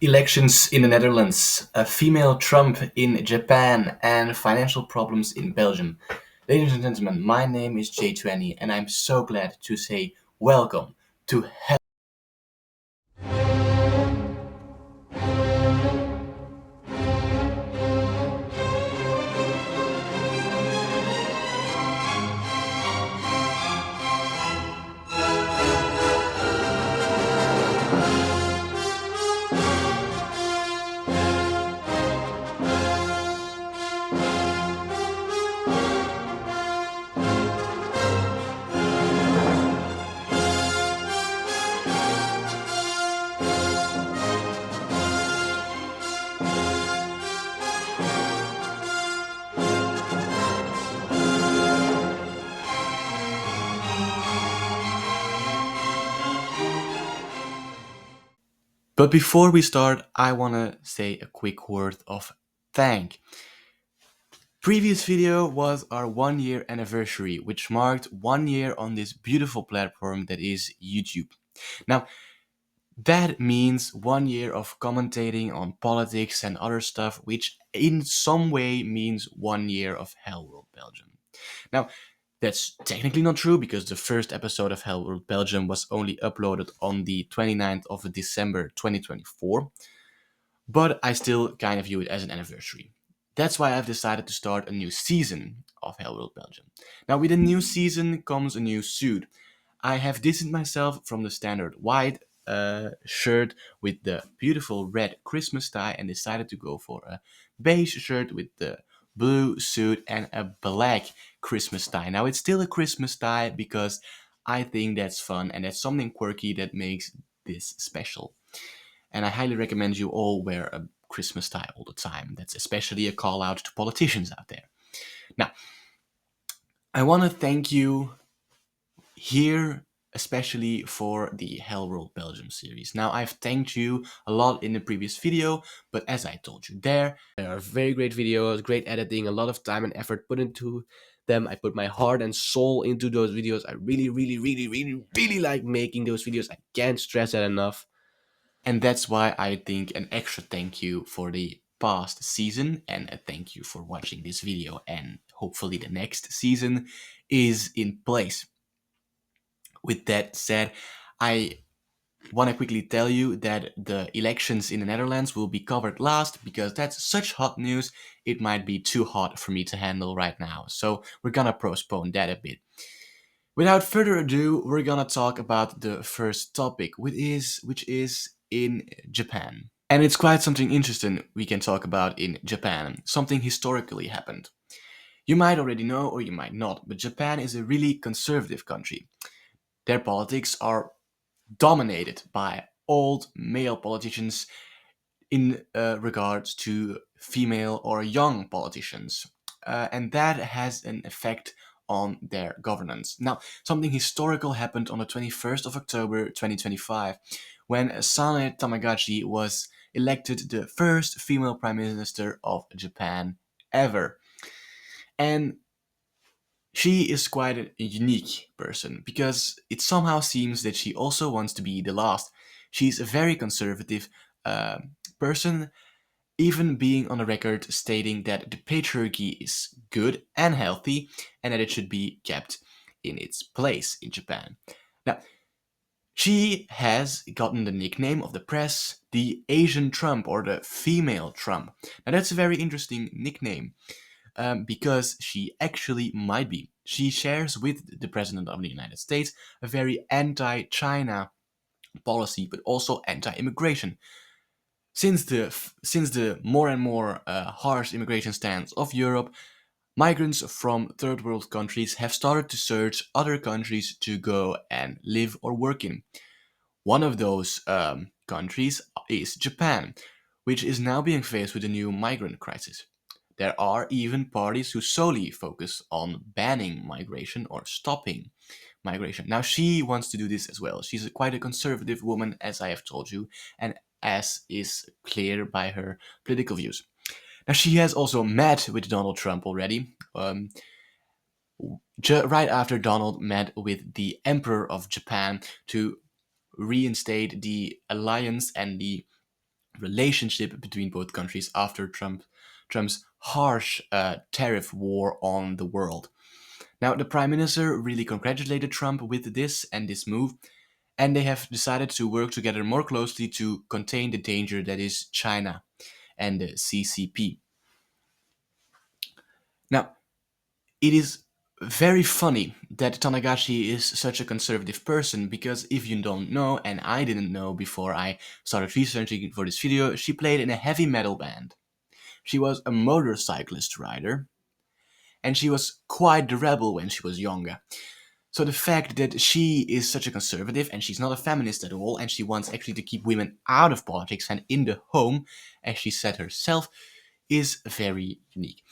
Elections in the Netherlands, a female Trump in Japan, and financial problems in Belgium. Ladies and gentlemen, my name is J20 and I'm so glad to say welcome to But before we start, I want to say a quick word of thank. Previous video was our 1 year anniversary, which marked 1 year on this beautiful platform that is YouTube. Now, that means 1 year of commentating on politics and other stuff, which in some way means 1 year of Hell World Belgium. Now, that's technically not true because the first episode of Hell World Belgium was only uploaded on the 29th of December 2024, but I still kind of view it as an anniversary. That's why I've decided to start a new season of Hell World Belgium. Now, with a new season comes a new suit. I have distanced myself from the standard white shirt with the beautiful red Christmas tie and decided to go for a beige shirt with the blue suit and a black Christmas tie. Now, it's still a Christmas tie because I think that's fun and that's something quirky that makes this special. And I highly recommend you all wear a Christmas tie all the time. That's especially a call out to politicians out there. Now, I want to thank you here especially for the Hell World Belgium series. Now, I've thanked you a lot in the previous video, but as I told you there are very great videos, great editing, a lot of time and effort put into them. I put my heart and soul into those videos. I really like making those videos. I can't stress that enough. And that's why I think an extra thank you for the past season and a thank you for watching this video, and hopefully the next season is in place. With that said, I want to quickly tell you that the elections in the Netherlands will be covered last because that's such hot news, it might be too hot for me to handle right now. So we're gonna postpone that a bit. Without further ado, we're gonna talk about the first topic, which is in Japan. And it's quite something interesting we can talk about in Japan. Something historically happened. You might already know or you might not, but Japan is a really conservative country. Their politics are dominated by old male politicians in regards to female or young politicians. And that has an effect on their governance. Now, something historical happened on the 21st of October 2025 when Sane Tamagachi was elected the first female prime minister of Japan ever. And she is quite a unique person because it somehow seems that she also wants to be the last. She's a very conservative person, even being on the record stating that the patriarchy is good and healthy and that it should be kept in its place in Japan. Now, she has gotten the nickname of the press, the Asian Trump or the female Trump. Now, that's a very interesting nickname because she actually might be. She shares with the President of the United States a very anti China policy, but also anti immigration. Since the more and more harsh immigration stance of Europe, migrants from third world countries have started to search other countries to go and live or work in. One of those countries is Japan, which is now being faced with a new migrant crisis. There are even parties who solely focus on banning migration or stopping migration. Now, she wants to do this as well. She's quite a conservative woman, as I have told you, and as is clear by her political views. Now, she has also met with Donald Trump already. Right after Donald met with the Emperor of Japan to reinstate the alliance and the relationship between both countries after Trump's harsh tariff war on the world. Now, the prime minister really congratulated Trump with this and this move, and they have decided to work together more closely to contain the danger that is China and the CCP. Now, it is very funny that Tanagashi is such a conservative person because if you don't know, and I didn't know before I started researching for this video, she played in a heavy metal band. She was a motorcyclist rider, and she was quite the rebel when she was younger. So the fact that she is such a conservative and she's not a feminist at all, and she wants actually to keep women out of politics and in the home, as she said herself, is very unique.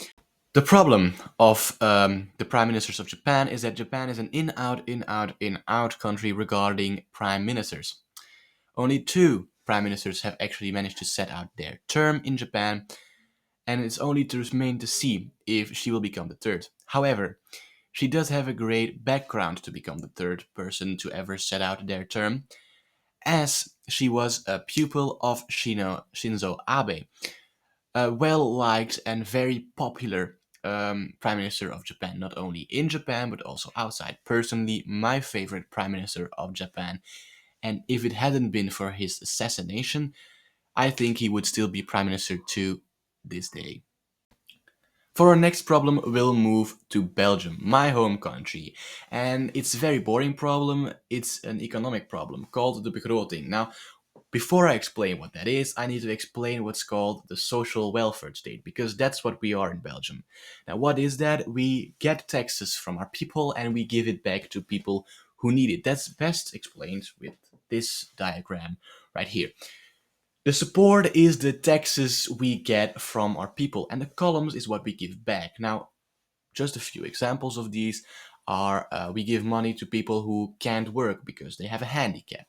The problem of the prime ministers of Japan is that Japan is an in-out, in-out, in-out country regarding prime ministers. Only two prime ministers have actually managed to set out their term in Japan, and it's only to remain to see if she will become the third. However, she does have a great background to become the third person to ever set out their term, as she was a pupil of Shinzo Abe, a well-liked and very popular Prime Minister of Japan, not only in Japan but also outside. Personally, my favorite Prime Minister of Japan, and if it hadn't been for his assassination, I think he would still be Prime Minister to this day. For our next problem, we'll move to Belgium, my home country. And it's a very boring problem. It's an economic problem called the begroting. Now, before I explain what that is, I need to explain what's called the social welfare state, because that's what we are in Belgium. Now, what is that? We get taxes from our people and we give it back to people who need it. That's best explained with this diagram right here. The support is the taxes we get from our people, and the columns is what we give back. Now, just a few examples of these are we give money to people who can't work because they have a handicap,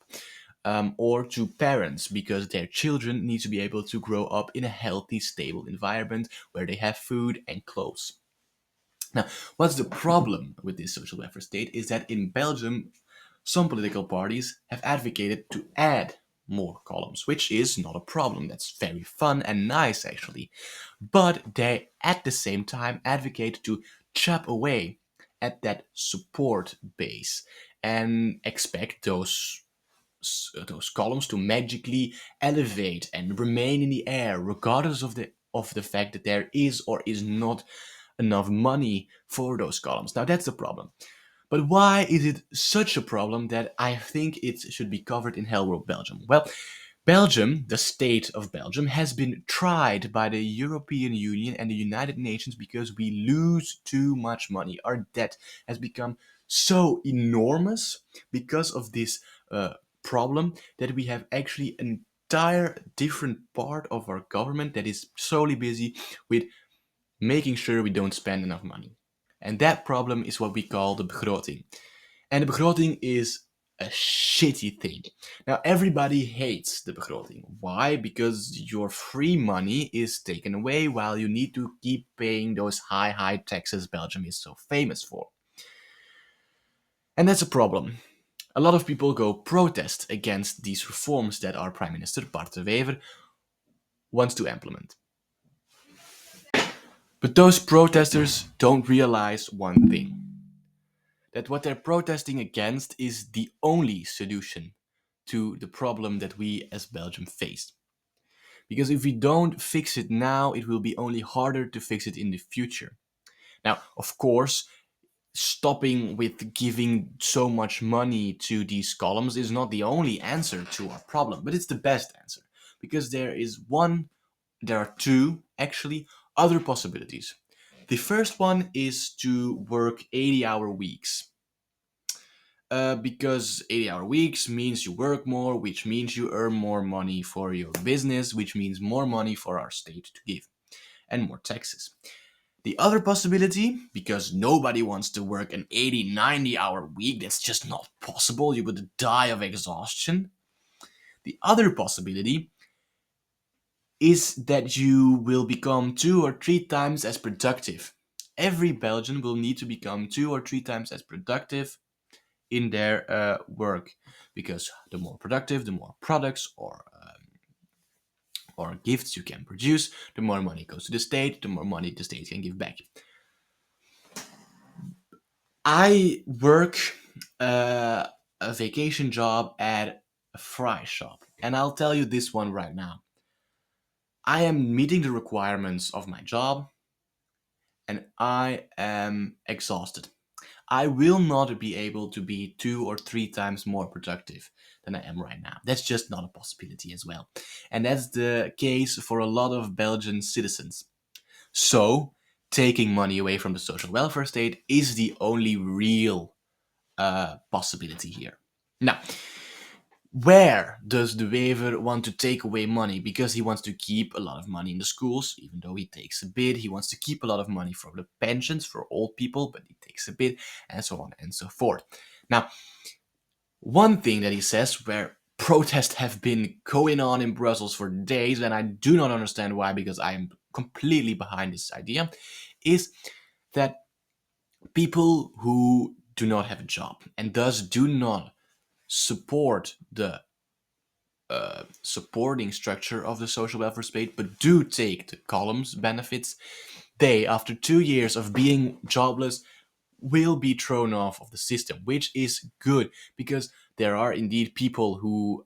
or to parents because their children need to be able to grow up in a healthy, stable environment where they have food and clothes. Now, what's the problem with this social welfare state is that in Belgium, some political parties have advocated to add more columns, which is not a problem. That's very fun and nice, actually. But they, at the same time, advocate to chop away at that support base and expect those columns to magically elevate and remain in the air regardless of the fact that there is or is not enough money for those columns. Now that's the problem. But why is it such a problem that I think it should be covered in Hell World Belgium? Well, Belgium, the state of Belgium, has been tried by the European Union and the United Nations because we lose too much money. Our debt has become so enormous because of this problem that we have actually an entire different part of our government that is solely busy with making sure we don't spend enough money. And that problem is what we call the begroting. And the begroting is a shitty thing. Now, everybody hates the begroting. Why? Because your free money is taken away while you need to keep paying those high, high taxes Belgium is so famous for. And that's a problem. A lot of people go protest against these reforms that our Prime Minister, Bart de Wever, wants to implement. But those protesters don't realize one thing. That what they're protesting against is the only solution to the problem that we as Belgium faced. Because if we don't fix it now, it will be only harder to fix it in the future. Now, of course, stopping with giving so much money to these columns is not the only answer to our problem, but it's the best answer. Because there are two, actually, other possibilities. The first one is to work 80-hour weeks. Because 80-hour weeks means you work more, which means you earn more money for your business, which means more money for our state to give, and more taxes. The other possibility, because nobody wants to work an 80, 90-hour week, that's just not possible, you would die of exhaustion. The other possibility is that you will become 2 or 3 times as productive. Every Belgian will need to become 2 or 3 times as productive in their work, because the more productive, the more products or or gifts you can produce, the more money goes to the state, the more money the state can give back. I work a vacation job at a fry shop, and I'll tell you this one right now. I am meeting the requirements of my job, and I am exhausted. I will not be able to be 2 or 3 times more productive than I am right now. That's just not a possibility as well. And that's the case for a lot of Belgian citizens. So, taking money away from the social welfare state is the only real possibility here. Now, where does the waiver want to take away money? Because he wants to keep a lot of money in the schools, even though he takes a bit. He wants to keep a lot of money for the pensions for old people, but he takes a bit, and so on and so forth. Now, one thing that he says, where protests have been going on in Brussels for days, and I do not understand why, because I am completely behind this idea, is that people who do not have a job and thus do not support the supporting structure of the social welfare state, but do take the columns benefits, they, after 2 years of being jobless, will be thrown off of the system, which is good because there are indeed people who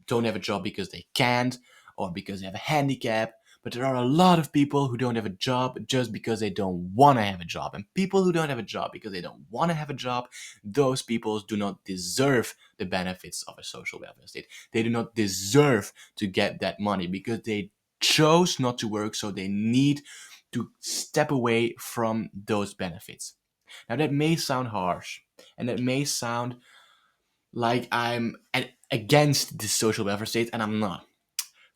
don't have a job because they can't or because they have a handicap. But there are a lot of people who don't have a job just because they don't want to have a job. And people who don't have a job because they don't want to have a job, those people do not deserve the benefits of a social welfare state. They do not deserve to get that money because they chose not to work, so they need to step away from those benefits. Now, that may sound harsh, and it may sound like I'm against the social welfare state, and I'm not.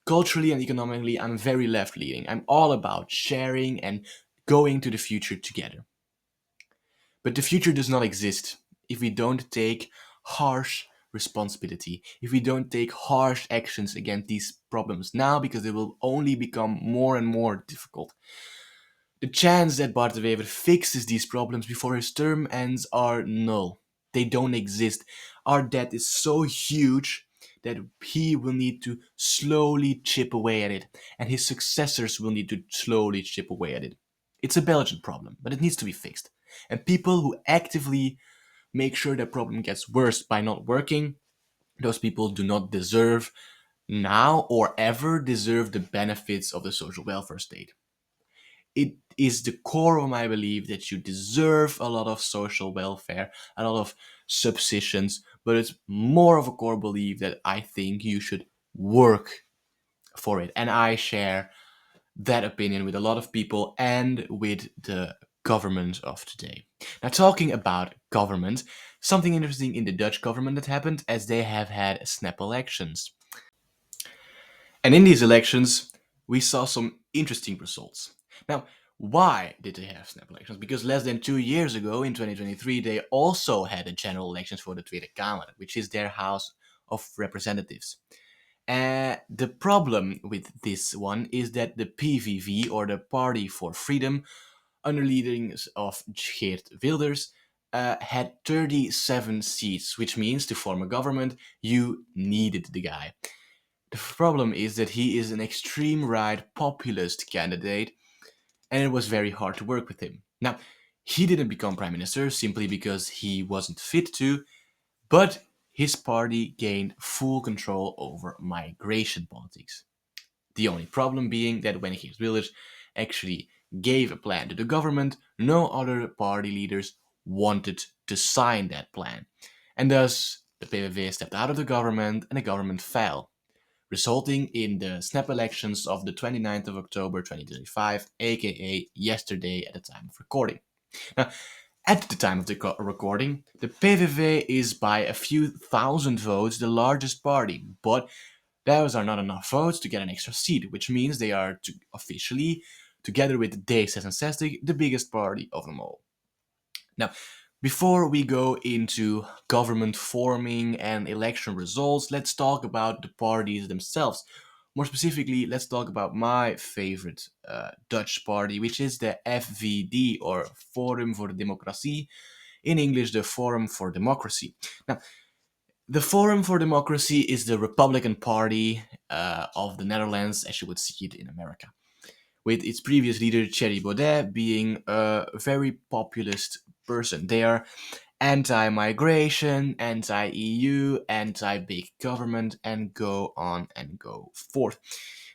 Culturally and economically, I'm very left leaning. I'm all about sharing and going to the future together. But the future does not exist if we don't take harsh responsibility, if we don't take harsh actions against these problems now, because they will only become more and more difficult. The chance that Bart de Wever fixes these problems before his term ends are null. They don't exist. Our debt is so huge that he will need to slowly chip away at it, and his successors will need to slowly chip away at it. It's a Belgian problem, but it needs to be fixed. And people who actively make sure that problem gets worse by not working, those people do not deserve now or ever deserve the benefits of the social welfare state. It is the core of my belief that you deserve a lot of social welfare, a lot of subsistence, but it's more of a core belief that I think you should work for it. And I share that opinion with a lot of people and with the government of today. Now, talking about government, something interesting in the Dutch government that happened as they have had snap elections. And in these elections, we saw some interesting results. Now, why did they have snap elections? Because less than 2 years ago, in 2023, they also had a general elections for the Tweede Kamer, which is their House of Representatives. The problem with this one is that the PVV, or the Party for Freedom, under leadings of Geert Wilders, had 37 seats, which means to form a government, you needed the guy. The problem is that he is an extreme right populist candidate, and it was very hard to work with him. Now, he didn't become prime minister simply because he wasn't fit to, but his party gained full control over migration politics. The only problem being that when Geert Wilders actually gave a plan to the government, no other party leaders wanted to sign that plan. And thus, the PVV stepped out of the government and the government fell, resulting in the snap elections of the 29th of October 2025, aka yesterday at the time of recording. Now, at the time of the recording, the PVV is by a few thousand votes the largest party, but those are not enough votes to get an extra seat, which means they are officially, together with D66, the biggest party of them all. Now, before we go into government forming and election results, let's talk about the parties themselves. More specifically, let's talk about my favorite Dutch party, which is the FVD, or Forum voor Democratie, in English, the Forum for Democracy. Now, The Forum for Democracy is the Republican Party of the Netherlands, as you would see it in America, with its previous leader Thierry Baudet being a very populist person. They are anti-migration, anti-EU, anti-big government, and go on and go forth.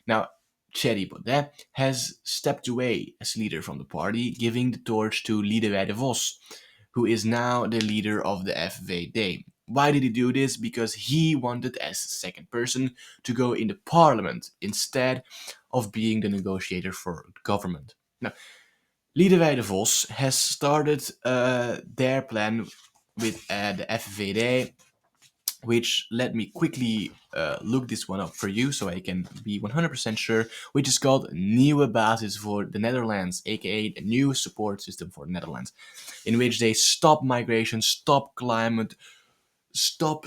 Now, Thierry Baudet has stepped away as leader from the party, giving the torch to Liedewij de Vos, who is now the leader of the FVD. Why did he do this? Because he wanted, as second person, to go in the parliament instead of being the negotiator for government. Now, Liedewij de Vos has started their plan with the FVD, which let me quickly look this one up for you so I can be 100% sure, which is called Nieuwe Basis voor the Netherlands, aka a new support system for the Netherlands, in which they stop migration, stop climate, stop.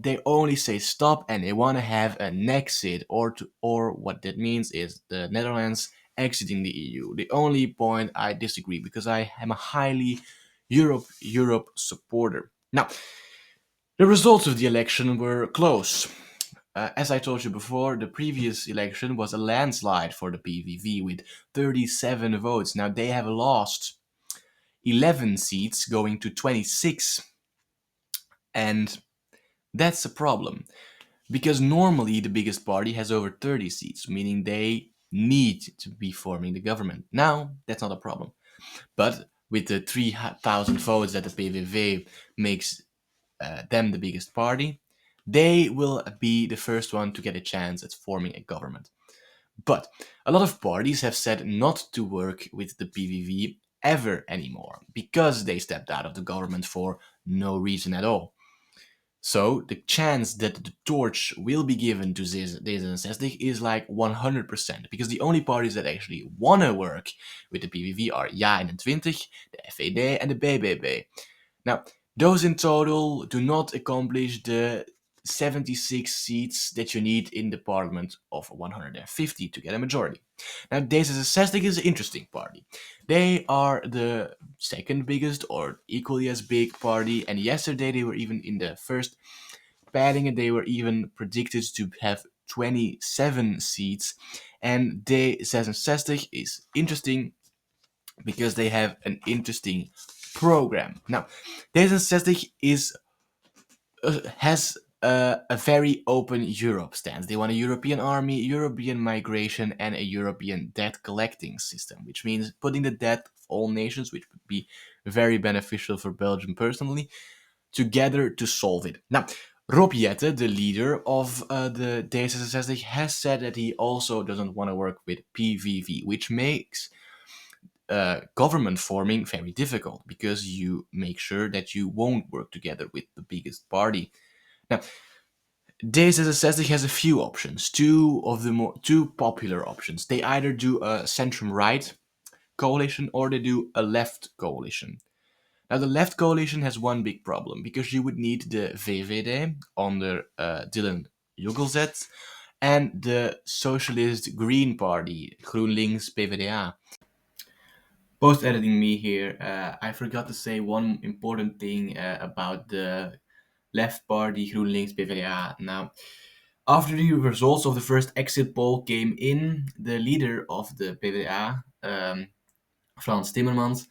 They only say stop, and they want to have an exit, or what that means is the Netherlands exiting the EU. The only point I disagree, because I am a highly Europe supporter. Now, the results of the election were close. As I told you before, the previous election was a landslide for the PVV with 37 votes. Now they have lost 11 seats, going to 26, and that's a problem, because normally the biggest party has over 30 seats, meaning they need to be forming the government. Now that's not a problem, but with the 3,000 votes that the PVV makes them the biggest party, they will be the first one to get a chance at forming a government. But a lot of parties have said not to work with the PVV ever anymore because they stepped out of the government for no reason at all. So the chance that the torch will be given to D66 is like 100%, because the only parties that actually want to work with the PVV are Ja21, the FVD, and the BBB. Now, those in total do not accomplish the 76 seats that you need in the parliament of 150 to get a majority. Now, D66 is an interesting party. They are the second biggest or equally as big party, and yesterday they were even in the first padding, and they were even predicted to have 27 seats. And D66 is interesting because they have an interesting program. Now, D66 has a very open Europe stance. They want a European army, European migration, and a European debt collecting system, which means putting the debt of all nations, which would be very beneficial for Belgium personally, together to solve it. Now, Rob Jette, the leader of the D66, has said that he also doesn't want to work with PVV, which makes government forming very difficult, because you make sure that you won't work together with the biggest party. Now, D66 has a few options. Two popular options. They either do a centrum-right coalition or they do a left coalition. Now, the left coalition has one big problem, because you would need the VVD under Dylan Jugelzet and the Socialist Green Party, GroenLinks PvdA. Post editing me here, I forgot to say one important thing about the left party GroenLinks PvdA. Now, after the results of the first exit poll came in, the leader of the PvdA, Frans Timmermans,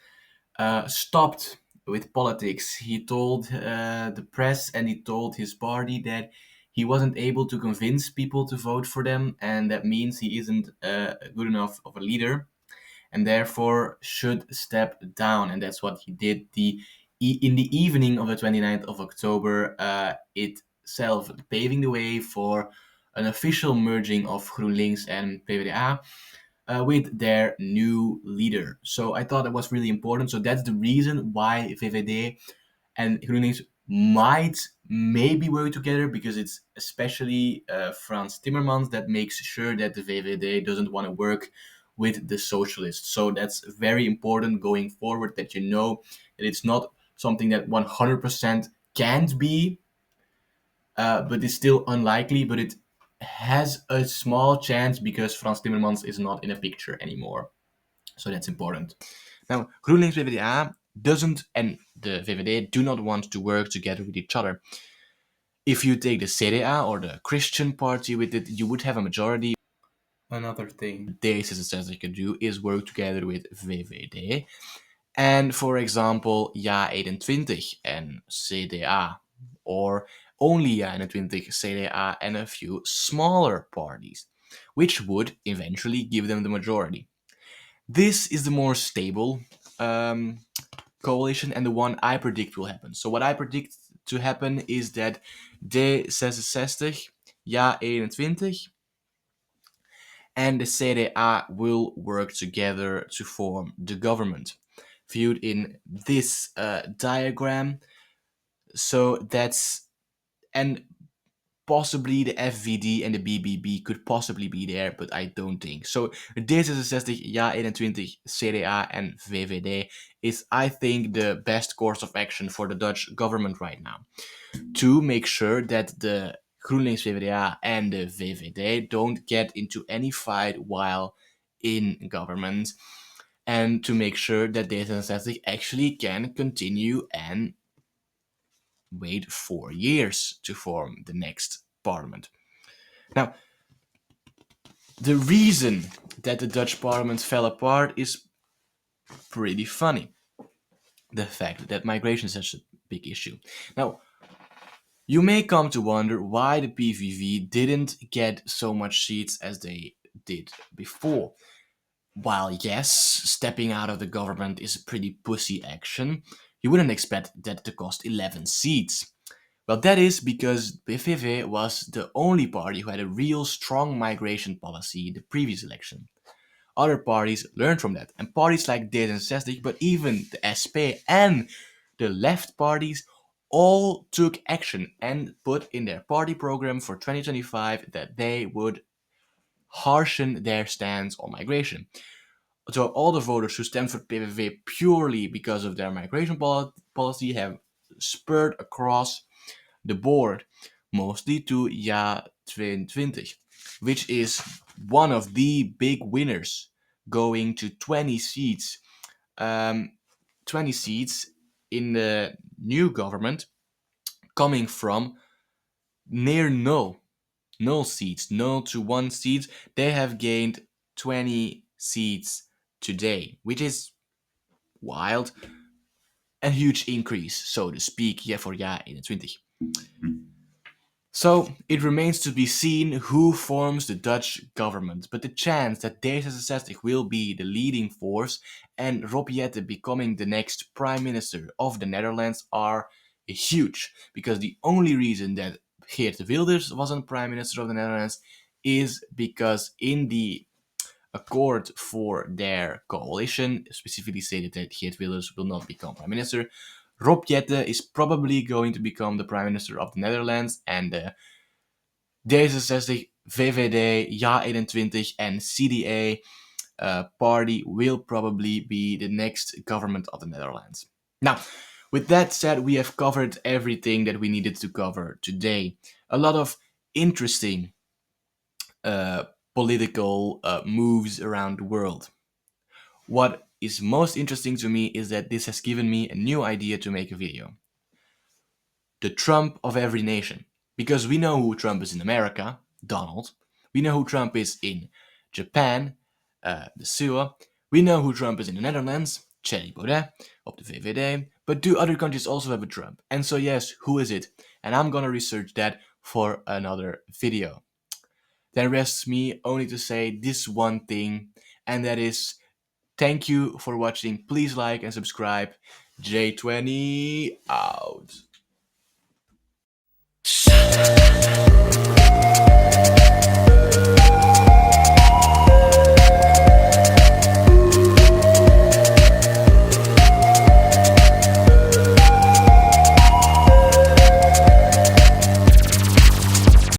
stopped with politics. He told the press and he told his party that he wasn't able to convince people to vote for them, and that means he isn't good enough of a leader, and therefore should step down. And that's what he did. In the evening of the 29th of October, itself paving the way for an official merging of GroenLinks and PvdA with their new leader. So I thought that was really important. So that's the reason why VVD and GroenLinks might maybe work together, because it's especially Frans Timmermans that makes sure that the VVD doesn't want to work with the socialists. So that's very important going forward, that you know that it's not something that 100% can't be, but it's still unlikely, but it has a small chance because Frans Timmermans is not in a picture anymore. So that's important. Now, GroenLinks PvdA doesn't, and the VVD do not want to work together with each other. If you take the CDA or the Christian party with it, you would have a majority. Another thing D66 can do is work together with VVD and, for example, Ja21 and CDA, or only Ja21, CDA, and a few smaller parties, which would eventually give them the majority. This is the more stable um, coalition and the one I predict will happen. So what I predict to happen is that D66, Ja21 and the CDA will work together to form the government. Viewed in this diagram, so that's, and possibly the FVD and the BBB could possibly be there, but I don't think. So D66, Ja21, CDA and VVD is, I think, the best course of action for the Dutch government right now, to make sure that the GroenLinks VVDA and the VVD don't get into any fight while in government, and to make sure that D66 actually can continue and wait 4 years to form the next parliament. Now, the reason that the Dutch parliament fell apart is pretty funny. The fact that migration is such a big issue. Now, you may come to wonder why the PVV didn't get so much seats as they did before. While yes, stepping out of the government is a pretty pussy action, you wouldn't expect that to cost 11 seats. Well, that is because PVV was the only party who had a real strong migration policy in the previous election. Other parties learned from that, and parties like D66, but even the SP and the left parties all took action and put in their party program for 2025 that they would harshen their stance on migration. So all the voters who stand for PVV purely because of their migration policy have spurred across the board, mostly to Ja22, which is one of the big winners, going to 20 seats. 20 seats in the new government, coming from near null seats, null to 1 seats. They have gained 20 seats today, which is wild, a huge increase, so to speak, yeah, for Ja21. So it remains to be seen who forms the Dutch government, but the chance that D66 will be the leading force and Rob Jetten becoming the next prime minister of the Netherlands are huge, because the only reason that Geert Wilders wasn't prime minister of the Netherlands is because in the accord for their coalition specifically stated that Geert Wilders will not become prime minister. Rob Jetten is probably going to become the prime minister of the Netherlands, and D66, VVD, Ja21 and CDA party will probably be the next government of the Netherlands. Now, with that said, we have covered everything that we needed to cover today. A lot of interesting uh, political moves around the world. What is most interesting to me is that this has given me a new idea to make a video. The Trump of every nation. Because we know who Trump is in America, Donald. We know who Trump is in Japan, the Sewer. We know who Trump is in the Netherlands, Thierry Baudet of the VVD. But do other countries also have a Trump? And so yes, who is it? And I'm gonna research that for another video. Then rests me only to say this one thing, and that is thank you for watching. Please like and subscribe. J20 out.